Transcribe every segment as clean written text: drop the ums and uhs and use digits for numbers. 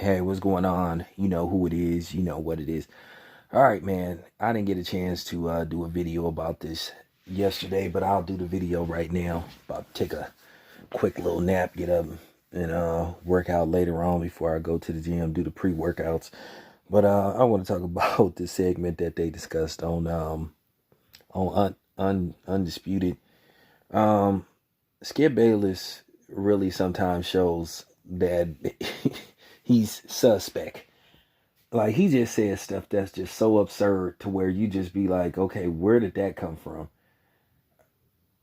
Hey, what's going on? You know who it is, you know what it is. All right, man. I didn't get a chance to do a video about this yesterday, but I'll do the video right now. About to take a quick little nap, get up and work out later on before I go to the gym, do the pre-workouts. But I want to talk about the segment that they discussed on Undisputed. Um Skip Bayless really sometimes shows that he's suspect. Like, he just says stuff that's just so absurd to where you just be like, okay, where did that come from?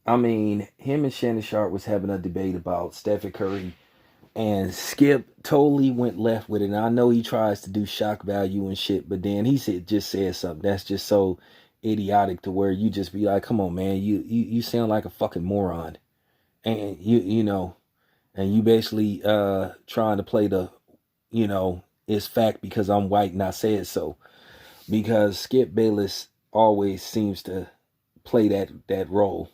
I mean, him and Shannon Sharp was having a debate about Stephen Curry, and Skip totally went left with it. And I know he tries to do shock value and shit, but then just said something that's just so idiotic to where you just be like, come on, man, you sound like a fucking moron. And and you basically trying to play the, it's fact because I'm white and I said so. Because Skip Bayless always seems to play that role.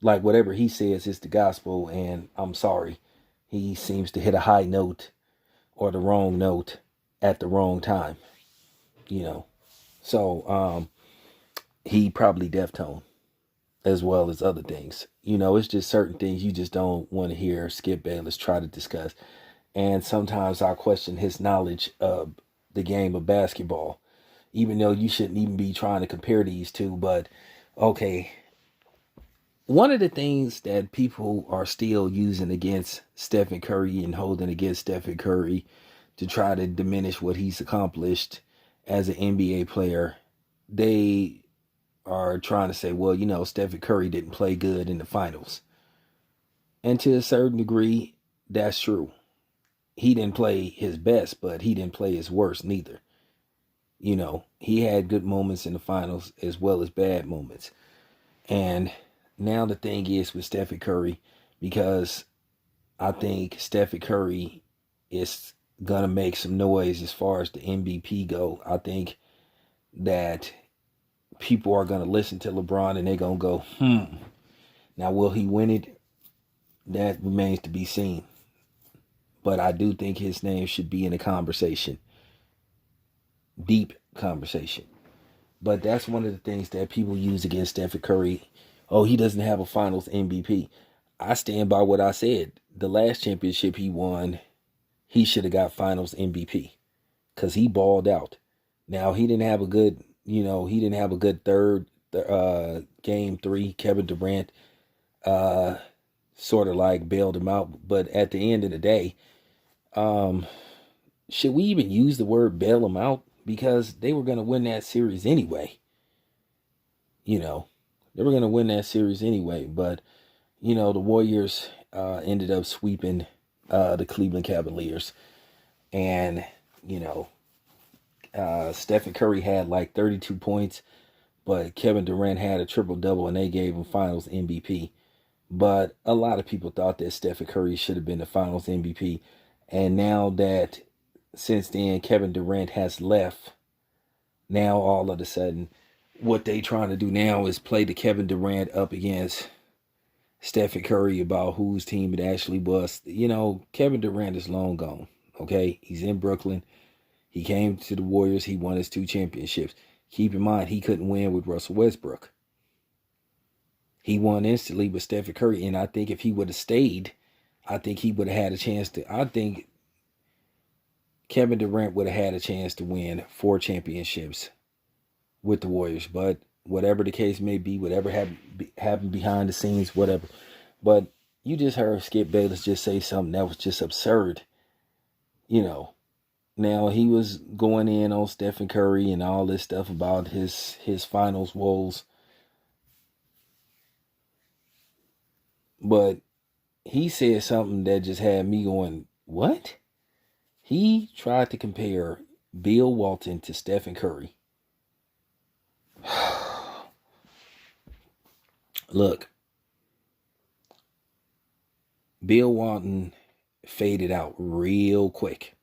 Like, whatever he says is the gospel, and I'm sorry, he seems to hit a high note or the wrong note at the wrong time. You know, so he probably deftone as well as other things. It's just certain things you just don't want to hear Skip Bayless try to discuss. And sometimes I question his knowledge of the game of basketball, even though you shouldn't even be trying to compare these two. But okay, one of the things that people are still using against Stephen Curry and holding against Stephen Curry to try to diminish what he's accomplished as an NBA player, they are trying to say, well, Stephen Curry didn't play good in the finals. And to a certain degree, that's true. He didn't play his best, but he didn't play his worst neither. He had good moments in the finals as well as bad moments. And now the thing is with Stephen Curry, because I think Stephen Curry is going to make some noise as far as the MVP go. I think that people are going to listen to LeBron and they're going to go, Now, will he win it? That remains to be seen. But I do think his name should be in the conversation. Deep conversation. But that's one of the things that people use against Stephen Curry. Oh, he doesn't have a finals MVP. I stand by what I said. The last championship he won, he should have got finals MVP. Because he balled out. Now, he didn't have a good, third game three. Kevin Durant sort of like bailed him out. But at the end of the day, should we even use the word bail him out? Because they were going to win that series anyway. They were going to win that series anyway. But, the Warriors ended up sweeping the Cleveland Cavaliers. And, Stephen Curry had like 32 points. But Kevin Durant had a triple-double and they gave him finals MVP. But a lot of people thought that Stephen Curry should have been the finals MVP. And now that since then Kevin Durant has left, now all of a sudden what they trying to do now is play the Kevin Durant up against Stephen Curry about whose team it actually was. Kevin Durant is long gone. Okay, he's in Brooklyn. He came to the Warriors. He won his 2 championships. Keep in mind, he couldn't win with Russell Westbrook. He won instantly with Stephen Curry, and I think if he would have stayed, I think he would have had a chance to. I think Kevin Durant would have had a chance to win 4 championships with the Warriors. But whatever the case may be, whatever happened behind the scenes, whatever. But you just heard Skip Bayless just say something that was just absurd. Now he was going in on Stephen Curry and all this stuff about his finals woes. But he said something that just had me going, what? He tried to compare Bill Walton to Stephen Curry. Look, Bill Walton faded out real quick.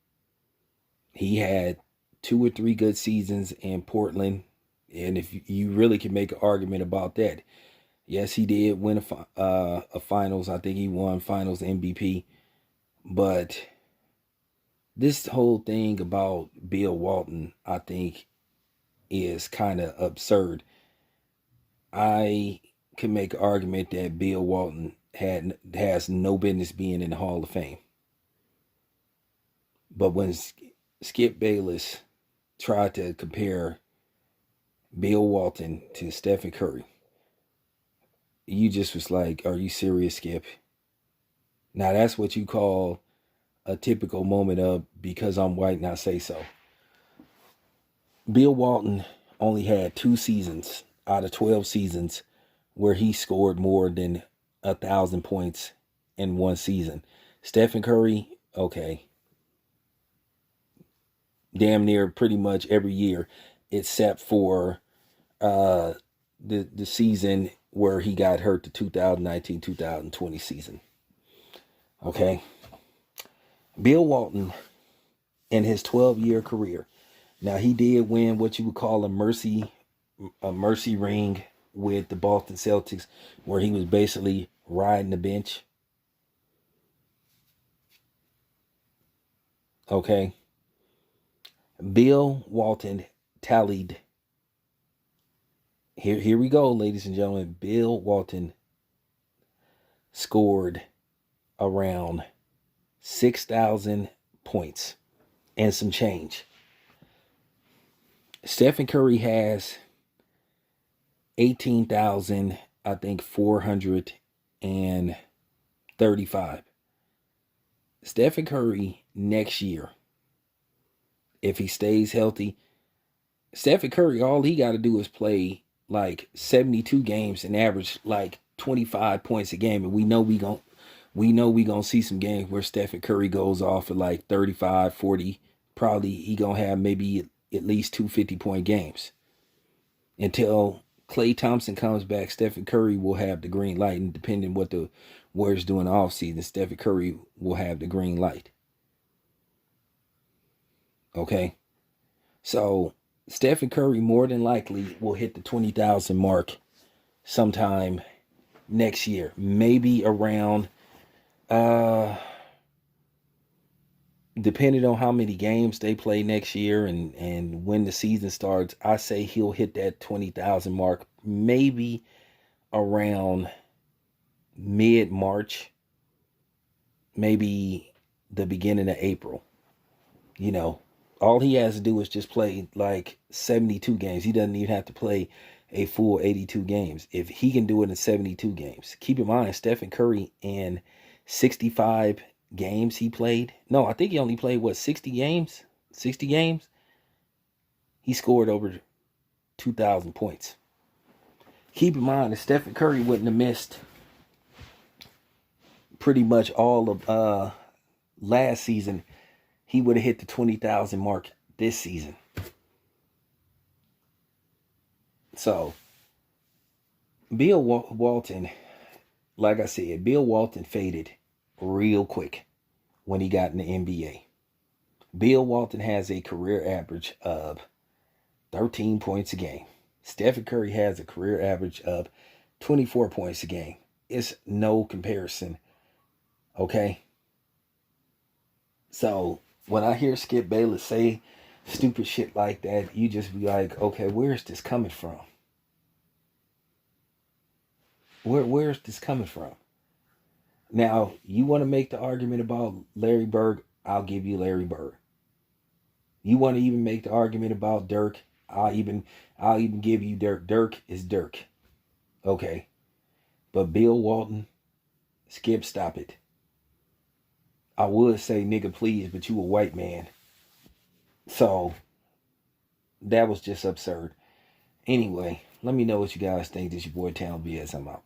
He had 2 or 3 good seasons in Portland. And if you really can make an argument about that, yes, he did win a finals. I think he won finals MVP. But this whole thing about Bill Walton, I think, is kind of absurd. I can make an argument that Bill Walton has no business being in the Hall of Fame. But when Skip Bayless tried to compare Bill Walton to Stephen Curry, you just was like, are you serious, Skip? Now that's what you call a typical moment of because I'm white and I say so. Bill Walton only had 2 seasons out of 12 seasons where he scored more than 1,000 points in one season. Stephen Curry, okay, damn near pretty much every year except for the season where he got hurt, the 2019-2020 season. Okay. Bill Walton, in his 12-year career, now he did win what you would call a mercy ring with the Boston Celtics, where he was basically riding the bench. Okay. Bill Walton tallied. Here we go, ladies and gentlemen. Bill Walton scored around 6,000 points and some change. Stephen Curry has 18,000, I think 435. Stephen Curry next year, if he stays healthy, Stephen Curry, all he got to do is play like 72 games and average like 25 points a game, and we know we gonna see some games where Stephen Curry goes off at like 35, 40. Probably he gonna have maybe at least 2 50-point games. Until Klay Thompson comes back, Stephen Curry will have the green light, and depending what the Warriors do in the offseason, Stephen Curry will have the green light. Okay, so Stephen Curry more than likely will hit the 20,000 mark sometime next year. Maybe around, depending on how many games they play next year and when the season starts, I say he'll hit that 20,000 mark maybe around mid-March, maybe the beginning of April. You know, all he has to do is just play like 72 games. He doesn't even have to play a full 82 games. If he can do it in 72 games. Keep in mind, Stephen Curry in 65 games he played. No, I think he only played, 60 games? 60 games? He scored over 2,000 points. Keep in mind that Stephen Curry wouldn't have missed pretty much all of last season. He would have hit the 20,000 mark this season. So, Bill Walton, like I said, Bill Walton faded real quick when he got in the NBA. Bill Walton has a career average of 13 points a game. Stephen Curry has a career average of 24 points a game. It's no comparison. Okay? So, when I hear Skip Bayless say stupid shit like that, you just be like, okay, where's this coming from? Where's this coming from? Now, you want to make the argument about Larry Bird, I'll give you Larry Bird. You want to even make the argument about Dirk, I'll even give you Dirk. Dirk is Dirk. Okay. But Bill Walton, Skip, stop it. I would say nigga please, but you a white man. So, that was just absurd. Anyway, let me know what you guys think. This is your boy Town BS. I'm out.